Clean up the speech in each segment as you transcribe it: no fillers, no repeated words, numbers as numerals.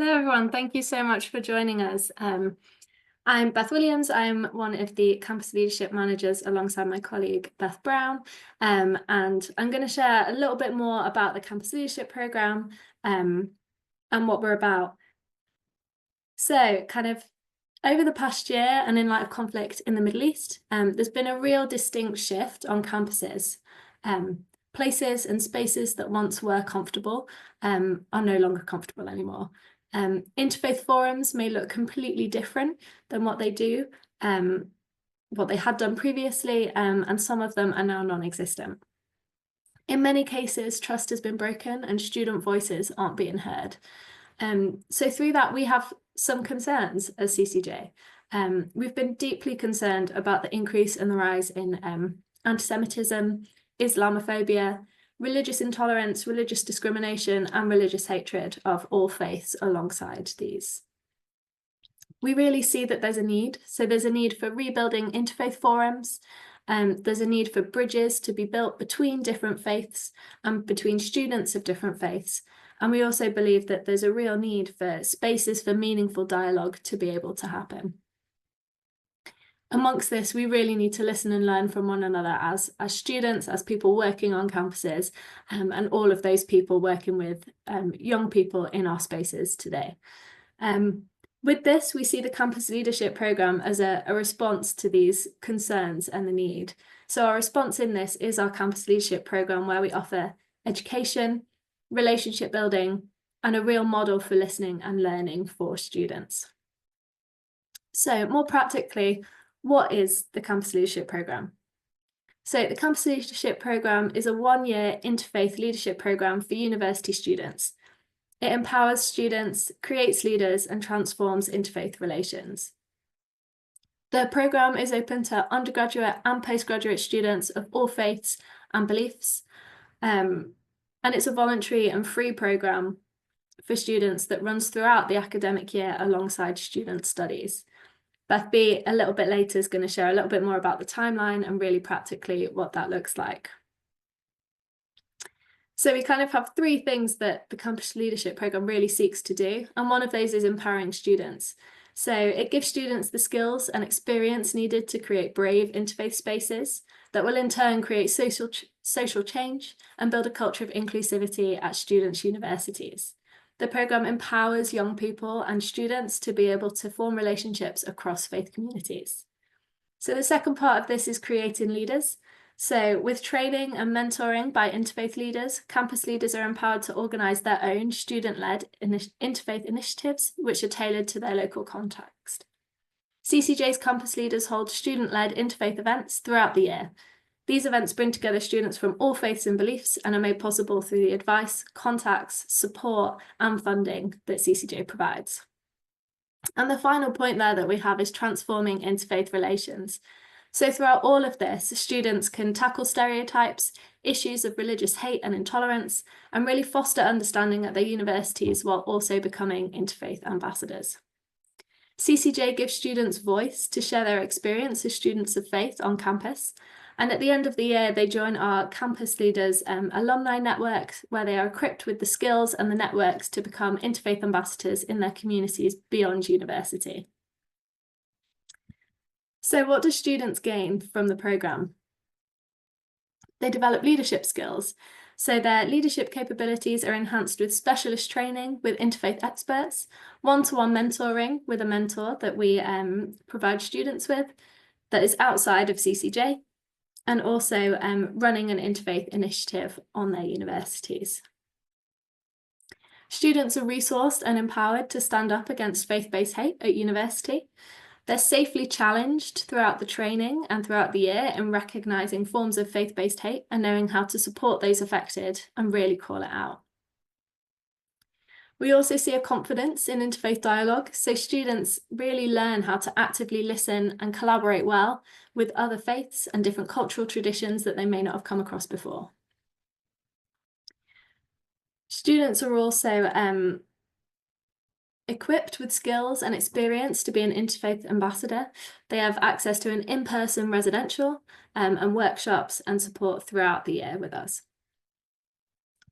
Hello, everyone. Thank you so much for joining us. I'm Beth Williams. I'm one of the campus leadership managers alongside my colleague Beth Brown. And I'm going to share a little bit more about the campus leadership program and what we're about. So kind of over the past year and in light of conflict in the Middle East, there's been a real distinct shift on campuses. Places and spaces that once were comfortable are no longer comfortable anymore. Interfaith forums may look completely different than what they had done previously, and some of them are now non-existent. In many cases, trust has been broken and student voices aren't being heard. So through that, we have some concerns as CCJ. We've been deeply concerned about the increase and the rise in anti-Semitism, Islamophobia, religious intolerance, religious discrimination, and religious hatred of all faiths alongside these. We really see that there's a need. So there's a need for rebuilding interfaith forums. There's a need for bridges to be built between different faiths and between students of different faiths. And we also believe that there's a real need for spaces for meaningful dialogue to be able to happen. Amongst this, we really need to listen and learn from one another as students, as people working on campuses, and all of those people working with young people in our spaces today. With this, we see the Campus Leadership Programme as a response to these concerns and the need. So our response in this is our Campus Leadership Programme, where we offer education, relationship building, and a real model for listening and learning for students. So more practically, what is the Campus Leadership Programme? So the Campus Leadership Programme is a one-year interfaith leadership programme for university students. It empowers students, creates leaders, and transforms interfaith relations. The programme is open to undergraduate and postgraduate students of all faiths and beliefs. And it's a voluntary and free programme for students that runs throughout the academic year alongside student studies. Beth B, a little bit later, is going to share a little bit more about the timeline and really practically what that looks like. So we kind of have three things that the Campus Leadership Programme really seeks to do, and one of those is empowering students. So it gives students the skills and experience needed to create brave interfaith spaces that will in turn create social change and build a culture of inclusivity at students' universities. The programme empowers young people and students to be able to form relationships across faith communities. So the second part of this is creating leaders. So with training and mentoring by interfaith leaders, campus leaders are empowered to organise their own student-led interfaith initiatives, which are tailored to their local context. CCJ's campus leaders hold student-led interfaith events throughout the year. These events bring together students from all faiths and beliefs and are made possible through the advice, contacts, support, and funding that CCJ provides. And the final point there that we have is transforming interfaith relations. So throughout all of this, students can tackle stereotypes, issues of religious hate and intolerance, and really foster understanding at their universities while also becoming interfaith ambassadors. CCJ gives students voice to share their experience as students of faith on campus. And at the end of the year, they join our Campus Leaders alumni network, where they are equipped with the skills and the networks to become interfaith ambassadors in their communities beyond university. So what do students gain from the programme? They develop leadership skills. So their leadership capabilities are enhanced with specialist training with interfaith experts, one-to-one mentoring with a mentor that we provide students with that is outside of CCJ, and also running an interfaith initiative on their universities. Students are resourced and empowered to stand up against faith-based hate at university. They're safely challenged throughout the training and throughout the year in recognising forms of faith-based hate and knowing how to support those affected and really call it out. We also see a confidence in interfaith dialogue, so students really learn how to actively listen and collaborate well with other faiths and different cultural traditions that they may not have come across before. Students are also equipped with skills and experience to be an interfaith ambassador. They have access to an in-person residential and workshops and support throughout the year with us.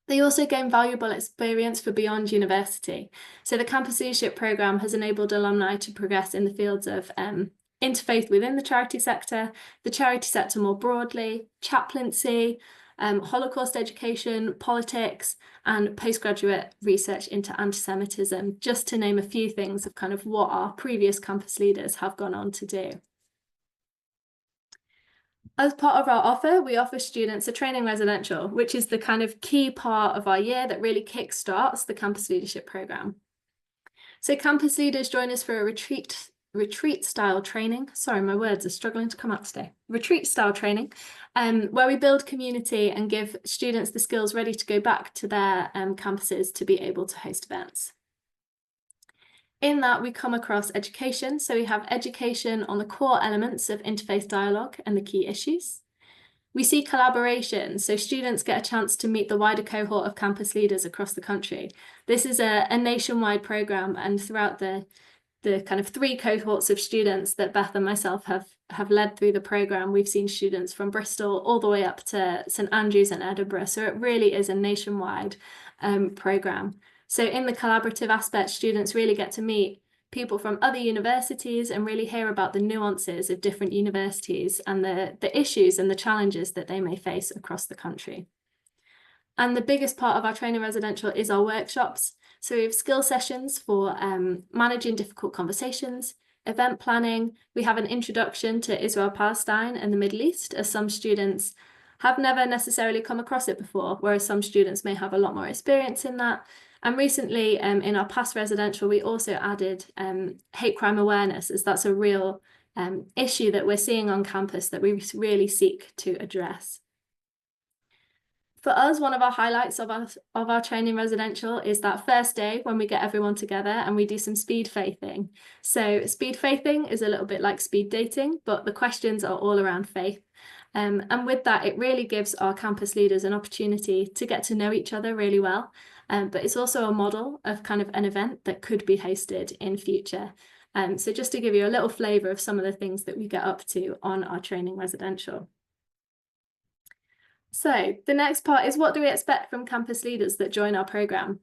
They also gain valuable experience for beyond university. So the Campus Leadership Programme has enabled alumni to progress in the fields of interfaith within the charity sector more broadly, chaplaincy, Holocaust education, politics, and postgraduate research into anti-Semitism, just to name a few things of kind of what our previous campus leaders have gone on to do. As part of our offer, we offer students a training residential, which is the kind of key part of our year that really kickstarts the Campus Leadership Programme. So campus leaders join us for a retreat style training. Sorry, my words are struggling to come out today. Retreat style training, where we build community and give students the skills ready to go back to their campuses to be able to host events. In that, we come across education. So we have education on the core elements of interfaith dialogue and the key issues. We see collaboration, so students get a chance to meet the wider cohort of campus leaders across the country. This is a nationwide programme, and throughout the kind of 3 cohorts of students that Beth and myself have led through the programme, we've seen students from Bristol all the way up to St Andrews and Edinburgh. So it really is a nationwide programme. So in the collaborative aspect, students really get to meet people from other universities and really hear about the nuances of different universities and the issues and the challenges that they may face across the country. And the biggest part of our training residential is our workshops. So we have skill sessions for managing difficult conversations, event planning. We have an introduction to Israel, Palestine and the Middle East, as some students have never necessarily come across it before, whereas some students may have a lot more experience in that. And recently, in our past residential, we also added hate crime awareness, as that's a real issue that we're seeing on campus that we really seek to address. For us, one of our highlights of our training residential is that first day when we get everyone together and we do some speed faithing. So speed faithing is a little bit like speed dating, but the questions are all around faith. And with that, it really gives our campus leaders an opportunity to get to know each other really well. But it's also a model of kind of an event that could be hosted in future. So just to give you a little flavour of some of the things that we get up to on our training residential. So the next part is, what do we expect from campus leaders that join our programme?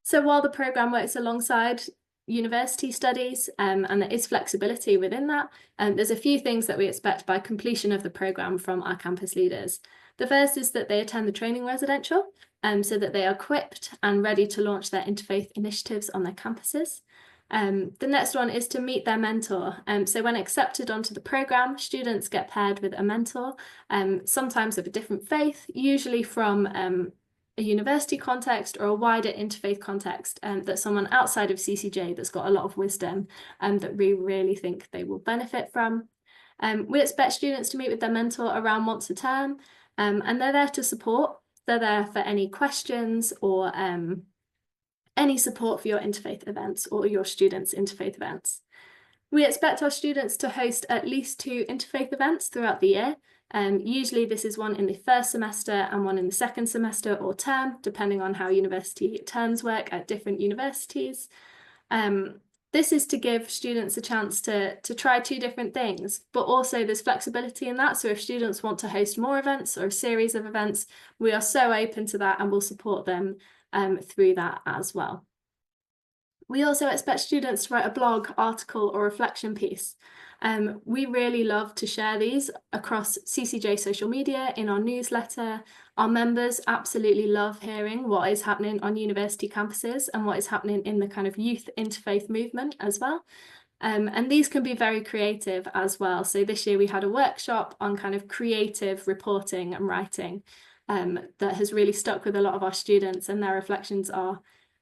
So while the programme works alongside university studies and there is flexibility within that, there's a few things that we expect by completion of the programme from our campus leaders. The first is that they attend the training residential so that they are equipped and ready to launch their interfaith initiatives on their campuses. The next one is to meet their mentor. So when accepted onto the programme, students get paired with a mentor, sometimes of a different faith, usually from a university context or a wider interfaith context, that someone outside of CCJ that's got a lot of wisdom that we really think they will benefit from. We expect students to meet with their mentor around once a term, and they're there to support. They're there for any questions or any support for your interfaith events or your students' interfaith events. We expect our students to host at least 2 interfaith events throughout the year. Usually this is one in the first semester and one in the second semester or term, depending on how university terms work at different universities. This is to give students a chance to try 2 different things, but also there's flexibility in that. So if students want to host more events or a series of events, we are so open to that and will support them through that as well. We also expect students to write a blog, article or reflection piece. We really love to share these across CCJ social media, in our newsletter. Our members absolutely love hearing what is happening on university campuses and what is happening in the kind of youth interfaith movement as well. And these can be very creative as well. So this year we had a workshop on kind of creative reporting and writing that has really stuck with a lot of our students, and their reflections are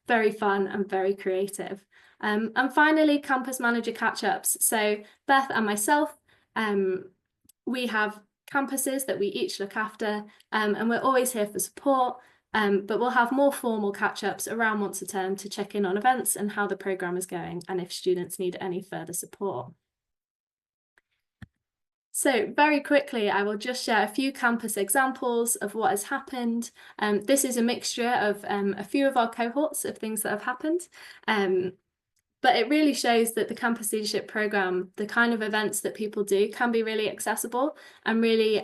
very fun and very creative. And finally, campus manager catch-ups. So Beth and myself, we have campuses that we each look after, and we're always here for support, but we'll have more formal catch-ups around once a term to check in on events and how the programme is going and if students need any further support. So very quickly, I will just share a few campus examples of what has happened. This is a mixture of a few of our cohorts of things that have happened. But it really shows that the Campus Leadership Programme, the kind of events that people do, can be really accessible and really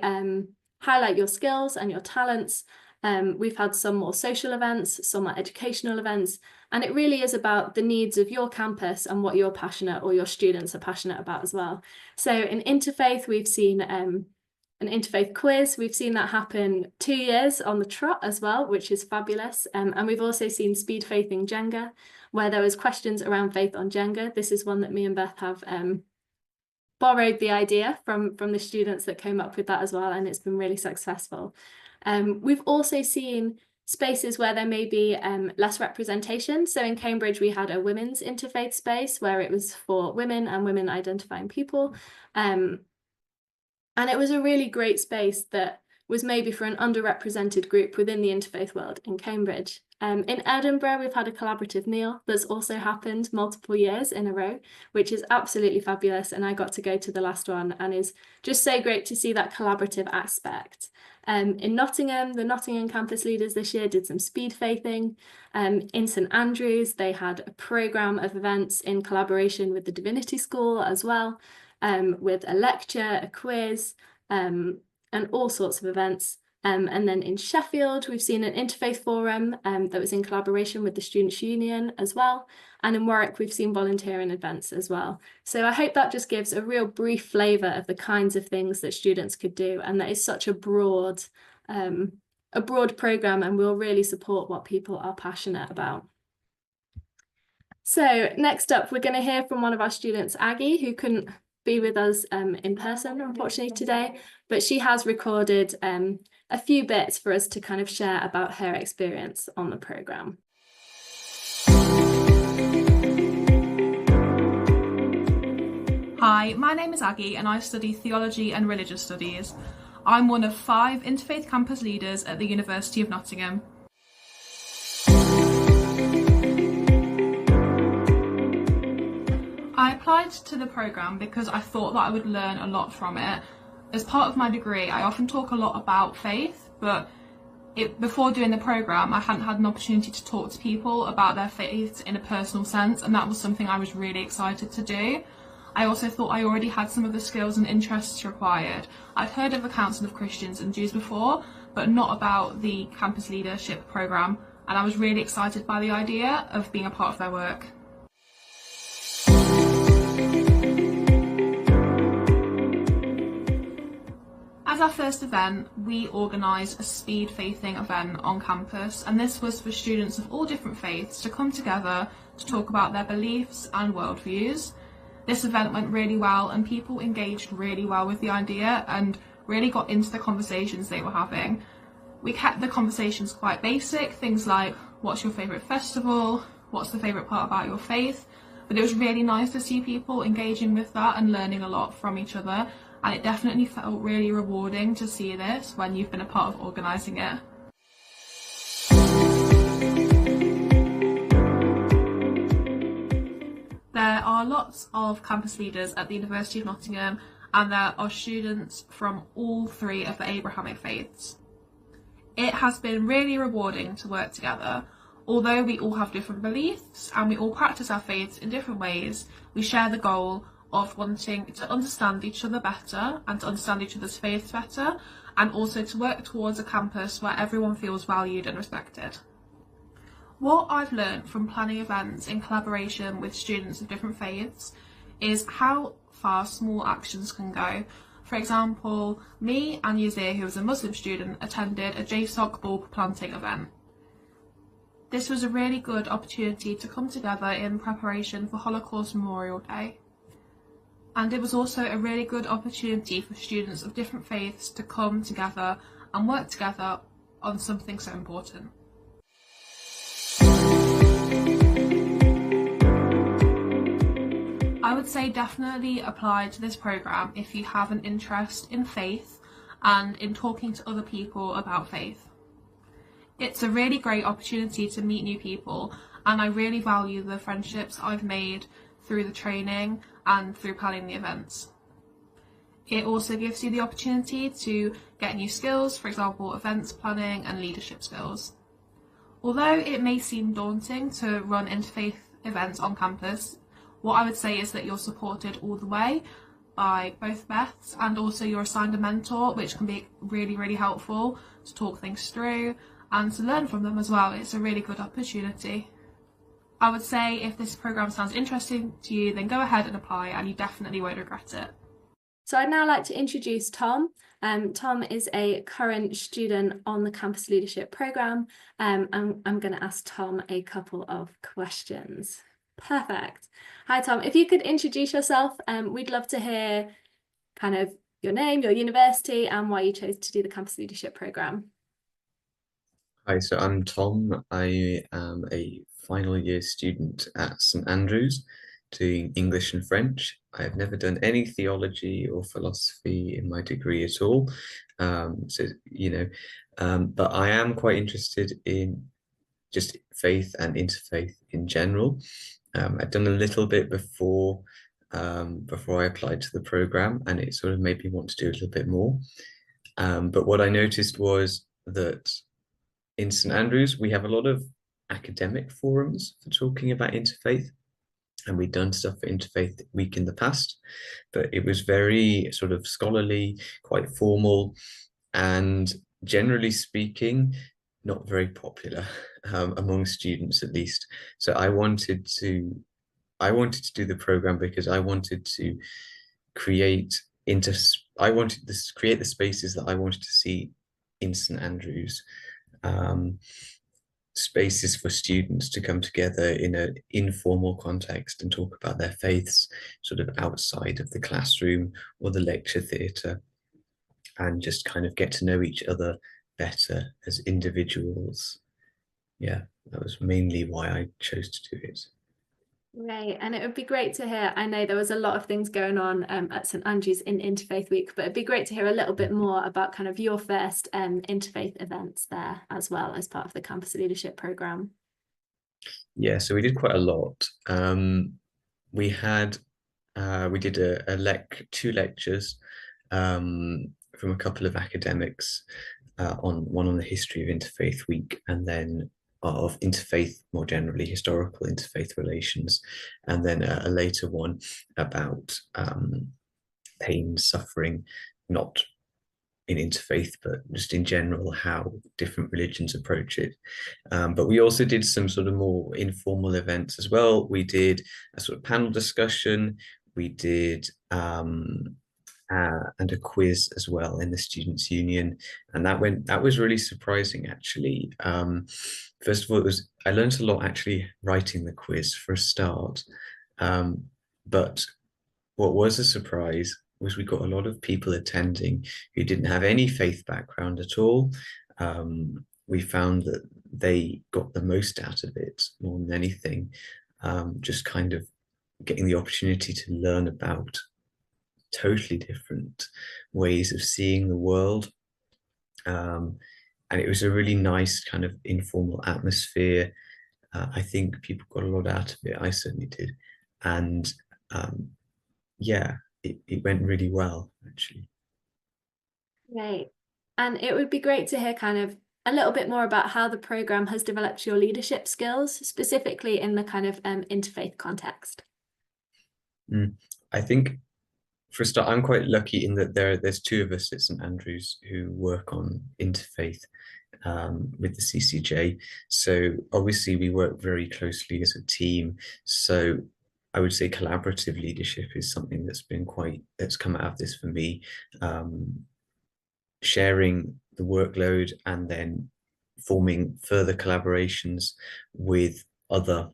highlight your skills and your talents. We've had some more social events, some more educational events, and it really is about the needs of your campus and what you're passionate or your students are passionate about as well. So in Interfaith, we've seen an Interfaith quiz. We've seen that happen 2 years on the trot as well, which is fabulous. And we've also seen Speed Faithing Jenga, where there was questions around faith on Jenga. This is one that me and Beth have borrowed the idea from the students that came up with that as well, and it's been really successful. We've also seen spaces where there may be less representation. So in Cambridge, we had a women's interfaith space where it was for women and women identifying people. And it was a really great space that was maybe for an underrepresented group within the interfaith world in Cambridge. In Edinburgh, we've had a collaborative meal that's also happened multiple years in a row, which is absolutely fabulous. And I got to go to the last one and is just so great to see that collaborative aspect. In Nottingham, the Nottingham campus leaders this year did some speed faithing. In St Andrews, they had a programme of events in collaboration with the Divinity School as well, with a lecture, a quiz, and all sorts of events. And then in Sheffield, we've seen an interfaith forum that was in collaboration with the Students' Union as well. And in Warwick, we've seen volunteering events as well. So I hope that just gives a real brief flavour of the kinds of things that students could do. And that is such a broad programme, and we'll really support what people are passionate about. So next up, we're going to hear from one of our students, Aggie, who couldn't be with us in person, unfortunately, today, but she has recorded a few bits for us to kind of share about her experience on the programme. Hi, my name is Aggie and I study Theology and Religious Studies. I'm one of 5 interfaith campus leaders at the University of Nottingham. I applied to the programme because I thought that I would learn a lot from it. As part of my degree, I often talk a lot about faith, but before doing the programme, I hadn't had an opportunity to talk to people about their faith in a personal sense, and that was something I was really excited to do. I also thought I already had some of the skills and interests required. I'd heard of the Council of Christians and Jews before, but not about the campus leadership programme, and I was really excited by the idea of being a part of their work. As our first event, we organised a speed faithing event on campus, and this was for students of all different faiths to come together to talk about their beliefs and worldviews. This event went really well and people engaged really well with the idea and really got into the conversations they were having. We kept the conversations quite basic, things like, what's your favourite festival? What's the favourite part about your faith? But it was really nice to see people engaging with that and learning a lot from each other. And it definitely felt really rewarding to see this when you've been a part of organising it. There are lots of campus leaders at the University of Nottingham, and there are students from all 3 of the Abrahamic faiths. It has been really rewarding to work together. Although we all have different beliefs and we all practice our faiths in different ways, we share the goal of wanting to understand each other better and to understand each other's faiths better, and also to work towards a campus where everyone feels valued and respected. What I've learned from planning events in collaboration with students of different faiths is how far small actions can go. For example, me and Yazir, who was a Muslim student, attended a JSOC bulb planting event. This was a really good opportunity to come together in preparation for Holocaust Memorial Day. And it was also a really good opportunity for students of different faiths to come together and work together on something so important. I would say definitely apply to this programme if you have an interest in faith and in talking to other people about faith. It's a really great opportunity to meet new people, and I really value the friendships I've made through the training and through planning the events. It also gives you the opportunity to get new skills, for example, events planning and leadership skills. Although it may seem daunting to run interfaith events on campus, what I would say is that you're supported all the way by both Beths, and also you're assigned a mentor, which can be really, really helpful to talk things through and to learn from them as well. It's a really good opportunity. I would say if this programme sounds interesting to you, then go ahead and apply and you definitely won't regret it. So I'd now like to introduce Tom. Tom is a current student on the Campus Leadership Programme, and I'm going to ask Tom a couple of questions. Perfect. Hi, Tom. If you could introduce yourself, we'd love to hear kind of your name, your university, and why you chose to do the Campus Leadership Programme. Hi, so I'm Tom. I am a final year student at St Andrews doing English and French. I've never done any theology or philosophy in my degree at all. But I am quite interested in just faith and interfaith in general. I'd done a little bit before I applied to the program, and it sort of made me want to do a little bit more. But what I noticed was that in St Andrews, we have a lot of academic forums for talking about interfaith, and we'd done stuff for Interfaith Week in the past, but it was very sort of scholarly, quite formal, and generally speaking, not very popular among students, at least. So I wanted to do the program because I wanted to create create the spaces that I wanted to see in St Andrews. Spaces for students to come together in an informal context and talk about their faiths sort of outside of the classroom or the lecture theatre, and just kind of get to know each other better as individuals. Yeah, that was mainly why I chose to do it. Right, and it would be great to hear. I know there was a lot of things going on at St Andrews in Interfaith Week, but it'd be great to hear a little bit more about kind of your first interfaith events there as well as part of the Campus Leadership Programme. Yeah, so we did quite a lot. We did two lectures from a couple of academics, one on the history of Interfaith Week, and then of interfaith more generally, historical interfaith relations, and then a later one about pain, suffering, not in interfaith, but just in general, how different religions approach it. But we also did some sort of more informal events as well. We did a sort of panel discussion. We did and a quiz as well in the Students' Union, and that was really surprising actually. First of all, I learned a lot actually writing the quiz for a start, but what was a surprise was we got a lot of people attending who didn't have any faith background at all. We found that they got the most out of it more than anything, just kind of getting the opportunity to learn about totally different ways of seeing the world. And it was a really nice kind of informal atmosphere. I think people got a lot out of it. I certainly did. And yeah, it went really well, actually. Right. And it would be great to hear kind of a little bit more about how the programme has developed your leadership skills, specifically in the kind of interfaith context. I think for a start, I'm quite lucky in that there's two of us at St Andrews who work on interfaith with the CCJ. So obviously we work very closely as a team. So I would say collaborative leadership is something that's come out of this for me. Sharing the workload and then forming further collaborations with other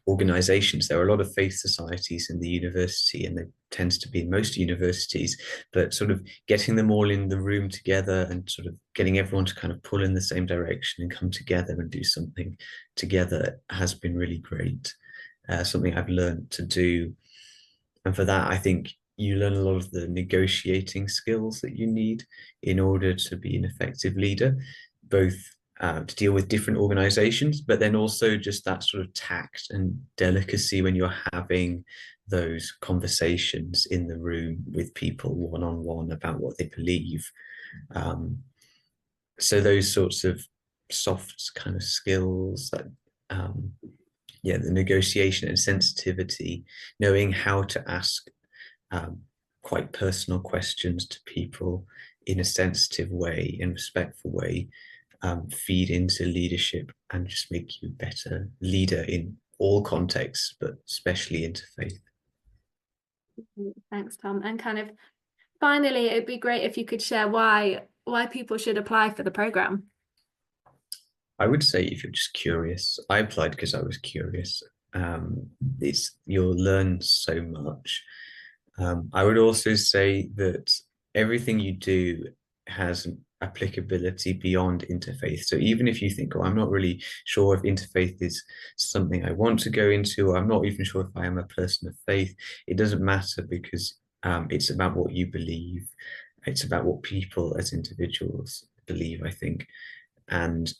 organizations. There are a lot of faith societies in the university, and there tends to be in most universities, but sort of getting them all in the room together and sort of getting everyone to kind of pull in the same direction and come together and do something together has been really great. Something I've learned to do. And for that, I think you learn a lot of the negotiating skills that you need in order to be an effective leader, both to deal with different organizations, but then also just that sort of tact and delicacy when you're having those conversations in the room with people one-on-one about what they believe. So those sorts of soft kind of skills that, yeah, the negotiation and sensitivity, knowing how to ask quite personal questions to people in a sensitive way and respectful way, feed into leadership and just make you a better leader in all contexts, but especially interfaith. Thanks, Tom. And kind of finally, it'd be great if you could share why people should apply for the program. I would say if you're just curious, I applied because I was curious. You'll learn so much. I would also say that everything you do has applicability beyond interfaith. So even if you think, oh, I'm not really sure if interfaith is something I want to go into, or I'm not even sure if I am a person of faith, it doesn't matter because it's about what you believe. It's about what people as individuals believe, I think. And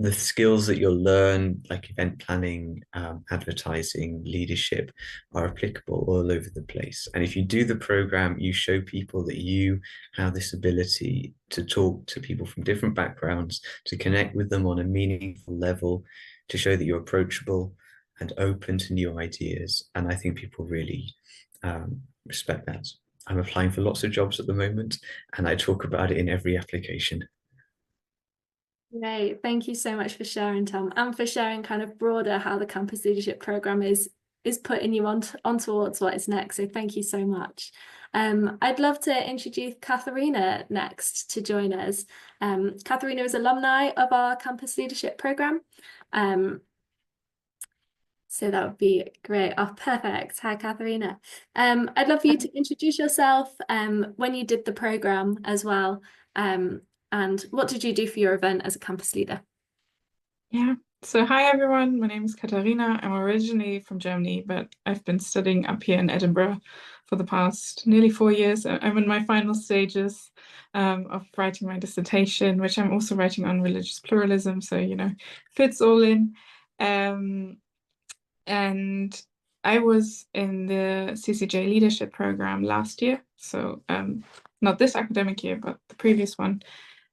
the skills that you'll learn, like event planning, advertising, leadership, are applicable all over the place. And if you do the program, you show people that you have this ability to talk to people from different backgrounds, to connect with them on a meaningful level, to show that you're approachable and open to new ideas. And I think people really respect that. I'm applying for lots of jobs at the moment, and I talk about it in every application. Great. Thank you so much for sharing, Tom, and for sharing kind of broader how the campus leadership program is putting you on towards what is next. So thank you so much. I'd love to introduce Katharina next to join us. Katharina is alumni of our campus leadership program. So that would be great. Oh, perfect. Hi, Katharina. I'd love for you to introduce yourself, when you did the program as well. And what did you do for your event as a campus leader? Yeah, so hi everyone, my name is Katharina. I'm originally from Germany, but I've been studying up here in Edinburgh for the past nearly 4 years. I'm in my final stages of writing my dissertation, which I'm also writing on religious pluralism, so fits all in. And I was in the CCJ leadership program last year, so not this academic year, but the previous one.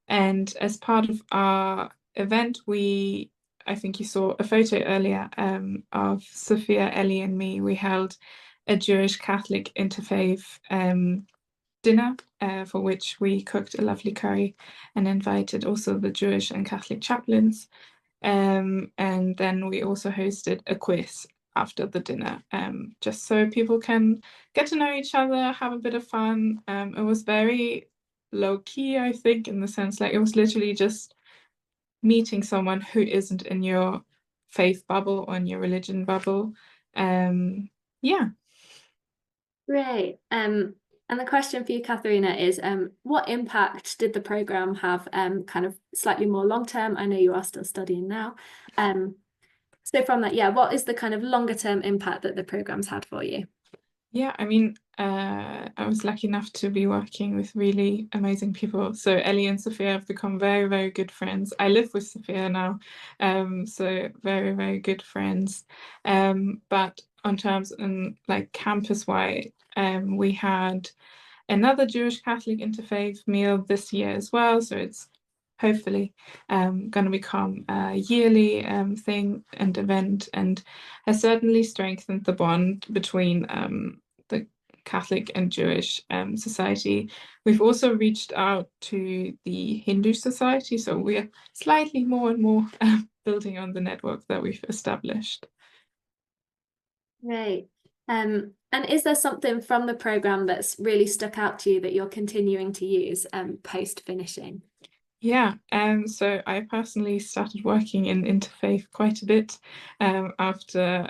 And as part of our event, I think you saw a photo earlier of Sophia, Ellie, and me. We held a Jewish Catholic interfaith dinner for which we cooked a lovely curry and invited also the Jewish and Catholic chaplains. And then we also hosted a quiz after the dinner, just so people can get to know each other, have a bit of fun. It was very low key, I think, in the sense like it was literally just meeting someone who isn't in your faith bubble or in your religion bubble. Yeah. Great. And the question for you, Katharina, is what impact did the program have, kind of slightly more long term? I know you are still studying now. So from that, yeah, what is the kind of longer term impact that the program's had for you? Yeah, I mean, I was lucky enough to be working with really amazing people. So Ellie and Sophia have become very, very good friends. I live with Sophia now, so very, very good friends. But on terms and like campus-wide, we had another Jewish Catholic interfaith meal this year as well. So it's hopefully going to become a yearly thing and event, and has certainly strengthened the bond between the Catholic and Jewish society. We've also reached out to the Hindu society, so we're slightly more and more building on the network that we've established. Right. And is there something from the program that's really stuck out to you that you're continuing to use post finishing? Yeah, so I personally started working in interfaith quite a bit after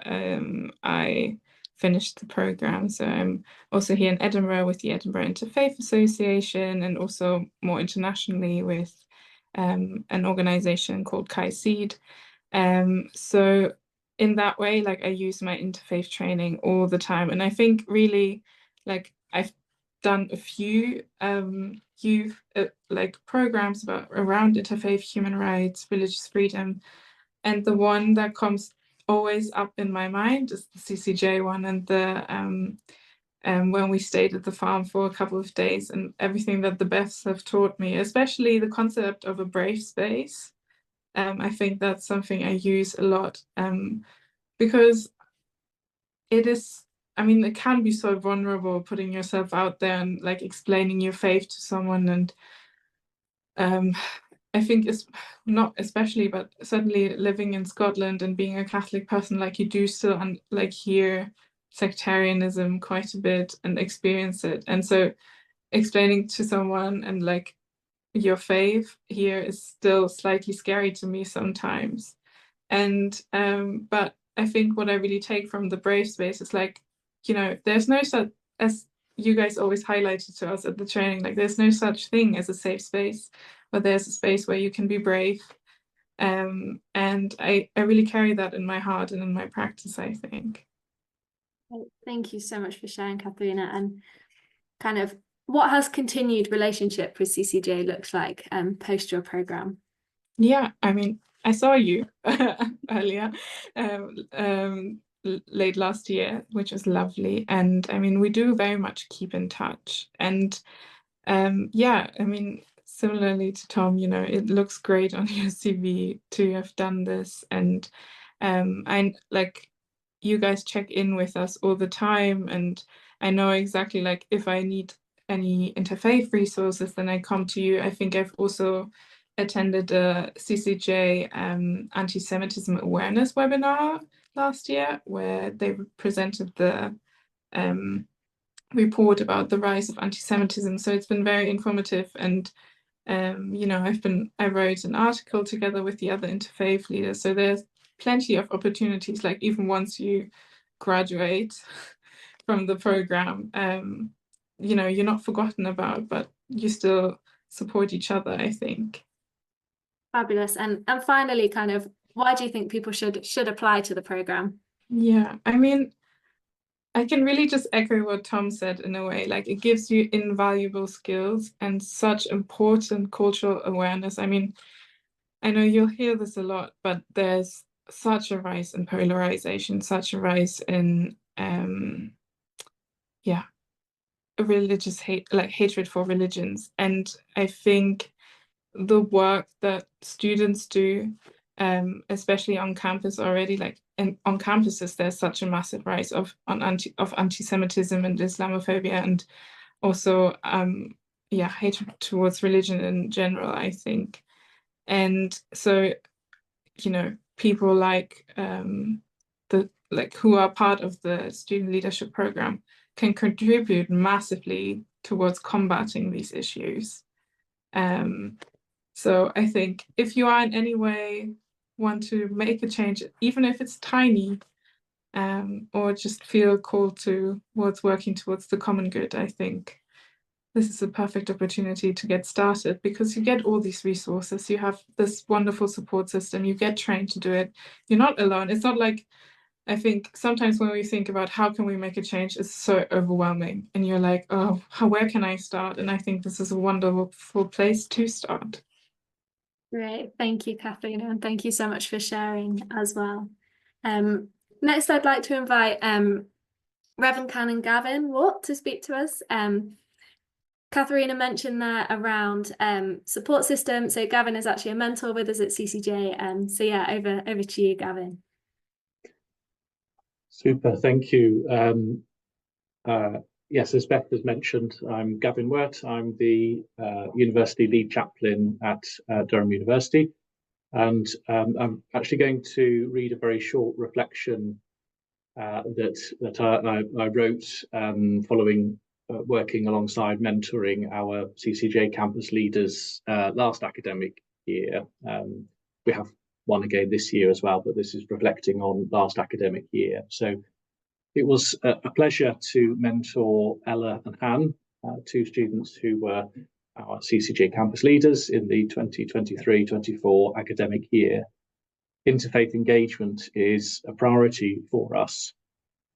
I finished the program. So I'm also here in Edinburgh with the Edinburgh Interfaith Association, and also more internationally with an organization called Kai Seed. So in that way, like I use my interfaith training all the time. And I think really like I've done a few youth like programs around interfaith human rights, religious freedom, and the one that comes always up in my mind is the CCJ one, and the when we stayed at the farm for a couple of days, and everything that the Beths have taught me, especially the concept of a brave space. I think that's something I use a lot because it is, I mean, it can be so vulnerable putting yourself out there and like explaining your faith to someone, and I think it's not especially, but certainly living in Scotland and being a Catholic person, like you do still like hear sectarianism quite a bit and experience it. And so explaining to someone and like your faith here is still slightly scary to me sometimes. And but I think what I really take from the Brave space is like, you know, there's no such, as you guys always highlighted to us at the training, like there's no such thing as a safe space, but there's a space where you can be brave. And I really carry that in my heart and in my practice, I think. Thank you so much for sharing, Katharina, and kind of what has continued relationship with CCJ looks like post your program. Yeah, I mean, I saw you earlier, late last year, which was lovely. And I mean, we do very much keep in touch. And yeah, I mean, similarly to Tom, you know, it looks great on your CV to have done this. And I like you guys check in with us all the time. And I know exactly like if I need any interfaith resources, then I come to you. I think I've also attended a CCJ anti-Semitism awareness webinar last year where they presented the report about the rise of anti-Semitism. So it's been very informative. And you know, I wrote an article together with the other interfaith leaders. So there's plenty of opportunities, like even once you graduate from the program, you know, you're not forgotten about, but you still support each other, I think. Fabulous. And finally, kind of, why do you think people should apply to the program? Yeah, I mean, I can really just echo what Tom said in a way, like it gives you invaluable skills and such important cultural awareness. I mean, I know you'll hear this a lot, but there's such a rise in polarization, such a rise in yeah, religious hate, like hatred for religions. And I think the work that students do, especially on campus already, like on campuses, there's such a massive rise of anti-Semitism and Islamophobia, and also yeah, hatred towards religion in general, I think. And so, you know, people like who are part of the student leadership program can contribute massively towards combating these issues. So I think if you are in any way want to make a change, even if it's tiny, or just feel called towards working towards the common good, I think this is a perfect opportunity to get started because you get all these resources. You have this wonderful support system. You get trained to do it. You're not alone. It's not like, I think sometimes when we think about how can we make a change, it's so overwhelming. And you're like, oh, where can I start? And I think this is a wonderful place to start. Great. Thank you, Katharina, and thank you so much for sharing as well. Next, I'd like to invite Reverend Canon Gavin Watt to speak to us. Katharina mentioned there around support system. So Gavin is actually a mentor with us at CCJ. So yeah, over to you, Gavin. Super, thank you. Yes, as Beth has mentioned, I'm Gavin Wirt. I'm the University Lead Chaplain at Durham University. And I'm actually going to read a very short reflection that I wrote following working alongside mentoring our CCJ campus leaders last academic year. We have one again this year as well, but this is reflecting on last academic year. So it was a pleasure to mentor Ella and Han, two students who were our CCJ campus leaders in the 2023-24 academic year. Interfaith engagement is a priority for us.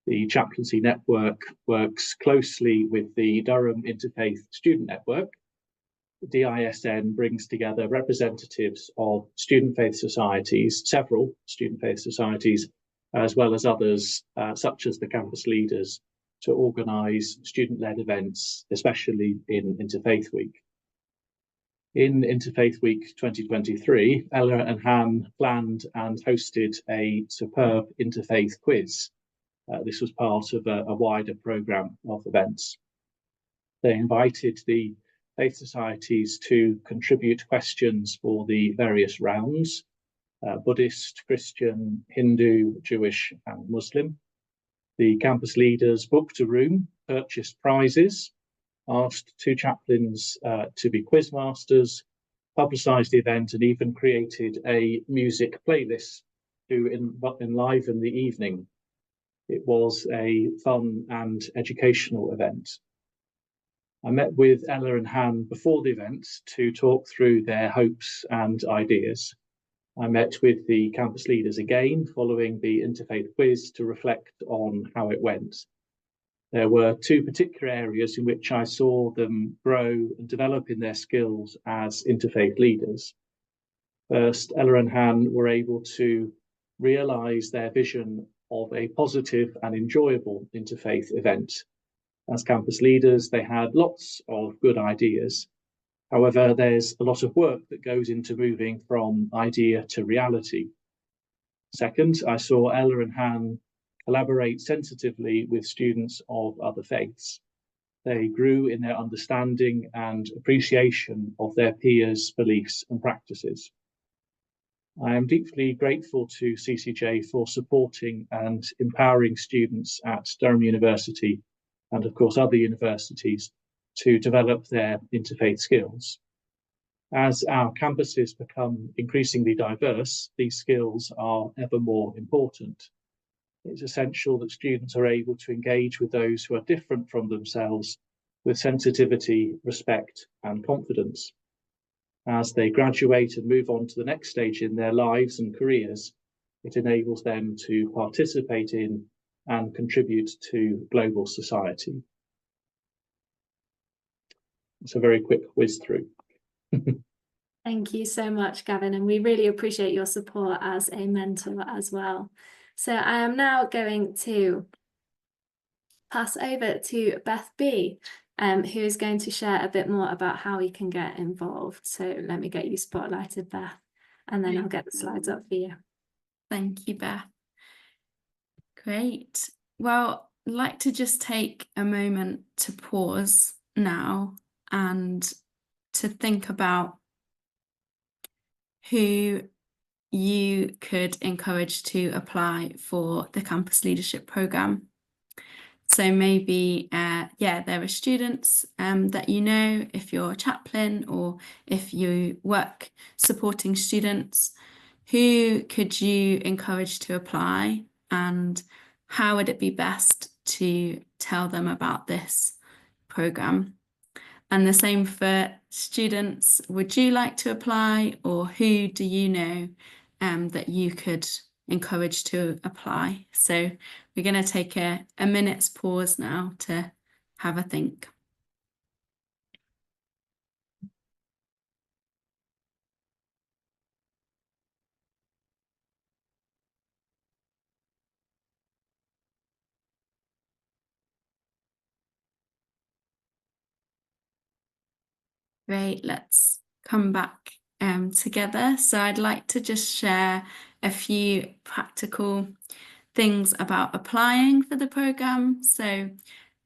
The chaplaincy network works closely with the Durham Interfaith Student Network. The DISN brings together representatives of student faith societies, several student faith societies, as well as others, such as the campus leaders, to organise student-led events, especially in Interfaith Week. In Interfaith Week 2023, Ella and Han planned and hosted a superb interfaith quiz. This was part of a wider programme of events. They invited the faith societies to contribute questions for the various rounds, Buddhist, Christian, Hindu, Jewish and Muslim. The campus leaders booked a room, purchased prizes, asked 2 chaplains to be quiz masters, publicised the event, and even created a music playlist to enliven the evening. It was a fun and educational event. I met with Ella and Han before the event to talk through their hopes and ideas. I met with the campus leaders again following the interfaith quiz to reflect on how it went. There were 2 particular areas in which I saw them grow and develop in their skills as interfaith leaders. First, Ella and Han were able to realise their vision of a positive and enjoyable interfaith event. As campus leaders, they had lots of good ideas. However, there's a lot of work that goes into moving from idea to reality. Second, I saw Ella and Han collaborate sensitively with students of other faiths. They grew in their understanding and appreciation of their peers' beliefs and practices. I am deeply grateful to CCJ for supporting and empowering students at Durham University and of course other universities to develop their interfaith skills. As our campuses become increasingly diverse, these skills are ever more important. It's essential that students are able to engage with those who are different from themselves with sensitivity, respect, and confidence. As they graduate and move on to the next stage in their lives and careers, it enables them to participate in and contribute to global society. It's a very quick whiz through. Thank you so much, Gavin, and we really appreciate your support as a mentor as well. So I am now going to pass over to Beth B, who is going to share a bit more about how we can get involved. So let me get you spotlighted, Beth, and then I'll get the slides up for you. Thank you, Beth. Great. Well, I'd like to just take a moment to pause now and to think about who you could encourage to apply for the Campus Leadership Programme. So maybe, there are students that you know, if you're a chaplain or if you work supporting students, who could you encourage to apply, and how would it be best to tell them about this programme? And the same for students, would you like to apply, or who do you know that you could encourage to apply? So we're going to take a minute's pause now to have a think. Great, let's come back together. So I'd like to just share a few practical things about applying for the programme. So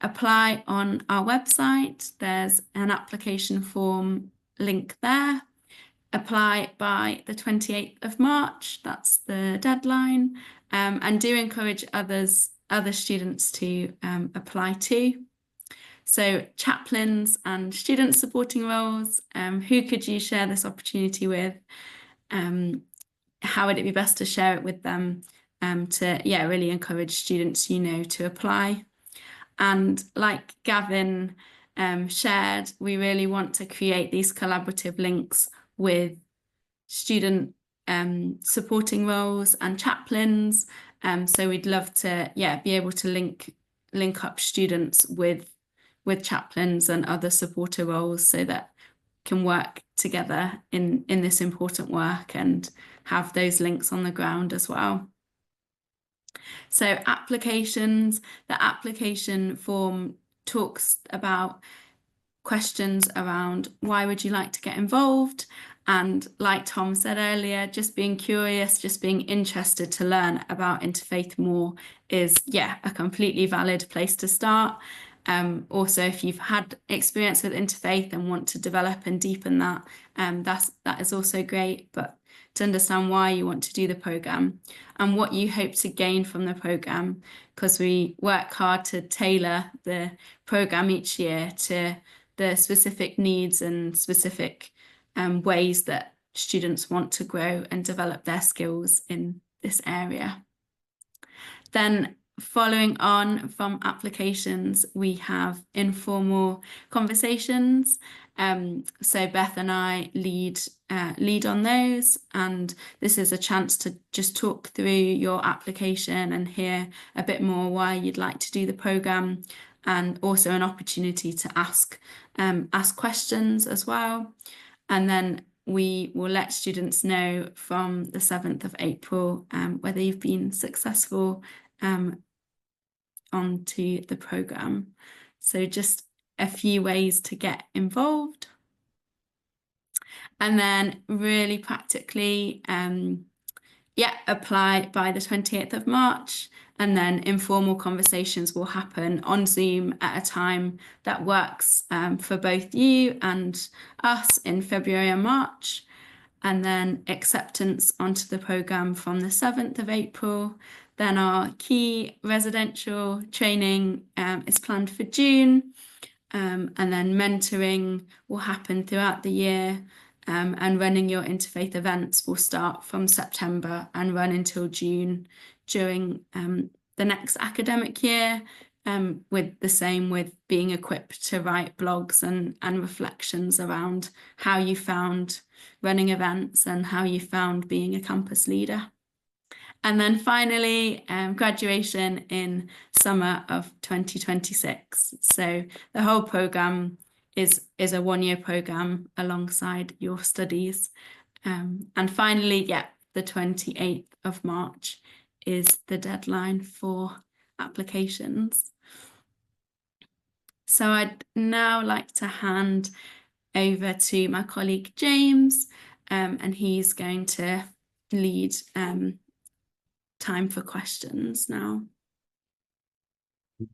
apply on our website. There's an application form link there. Apply by the 28th of March. That's the deadline. And do encourage other students to apply too. So chaplains and student supporting roles, who could you share this opportunity with? How would it be best to share it with them to really encourage students you know to apply? And like Gavin shared, we really want to create these collaborative links with student supporting roles and chaplains. So we'd love to be able to link up students with chaplains and other supporter roles so that can work together in this important work and have those links on the ground as well. So applications, the application form talks about questions around why would you like to get involved, and like Tom said earlier, just being curious, just being interested to learn about interfaith more is a completely valid place to start. Also, if you've had experience with interfaith and want to develop and deepen that, that is also great. But to understand why you want to do the programme and what you hope to gain from the programme, because we work hard to tailor the programme each year to the specific needs and specific ways that students want to grow and develop their skills in this area. Then following on from applications, we have informal conversations. So Beth and I lead on those, and this is a chance to just talk through your application and hear a bit more why you'd like to do the programme, and also an opportunity to ask questions as well. And then we will let students know from the 7th of April whether you've been successful onto the programme. So just a few ways to get involved. And then really practically, apply by the 28th of March, and then informal conversations will happen on Zoom at a time that works for both you and us in February and March. And then acceptance onto the programme from the 7th of April. Then our key residential training is planned for June. And then mentoring will happen throughout the year. And running your interfaith events will start from September and run until June during the next academic year, with the same with being equipped to write blogs and reflections around how you found running events and how you found being a campus leader. And then finally, graduation in summer of 2026. So the whole programme is a one-year programme alongside your studies. And finally, the 28th of March is the deadline for applications. So I'd now like to hand over to my colleague James, and he's going to lead time for questions now.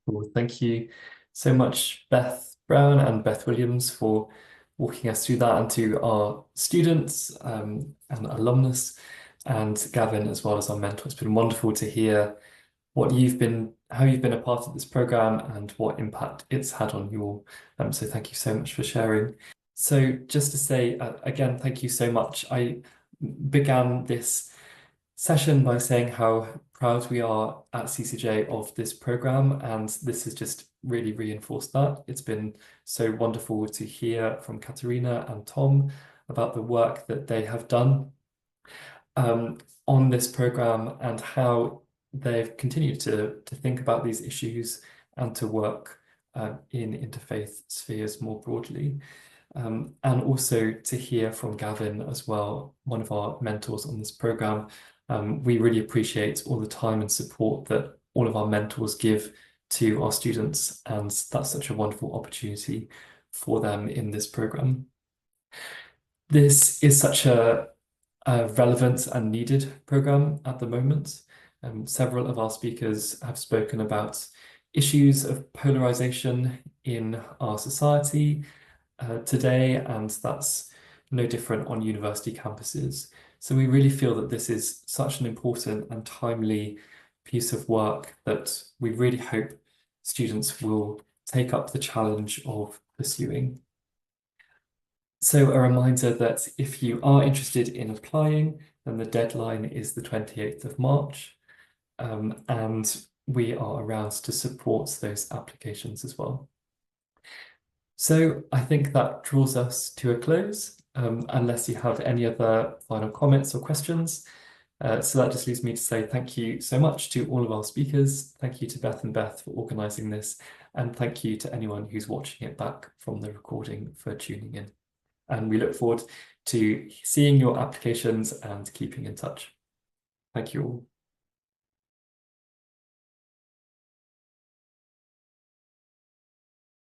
Cool. Thank you so much, Beth Brown and Beth Williams, for walking us through that, and to our students and alumnus, and Gavin as well as our mentor. It's been wonderful to hear how you've been a part of this program and what impact it's had on you all. So thank you so much for sharing. So just to say again, thank you so much. I began this session by saying how proud we are at CCJ of this program, and this has just really reinforced that. It's been so wonderful to hear from Katerina and Tom about the work that they have done on this program, and how they've continued to think about these issues and to work in interfaith spheres more broadly. And also to hear from Gavin as well, one of our mentors on this program. We really appreciate all the time and support that all of our mentors give to our students, and that's such a wonderful opportunity for them in this program. This is such a relevant and needed program at the moment. Several of our speakers have spoken about issues of polarization in our society today, and that's no different on university campuses. So we really feel that this is such an important and timely piece of work that we really hope students will take up the challenge of pursuing. So a reminder that if you are interested in applying, then the deadline is the 28th of March, and we are around to support those applications as well. So I think that draws us to a close, unless you have any other final comments or questions. So that just leaves me to say thank you so much to all of our speakers. Thank you to Beth and Beth for organising this, and thank you to anyone who's watching it back from the recording for tuning in. And we look forward to seeing your applications and keeping in touch. Thank you all.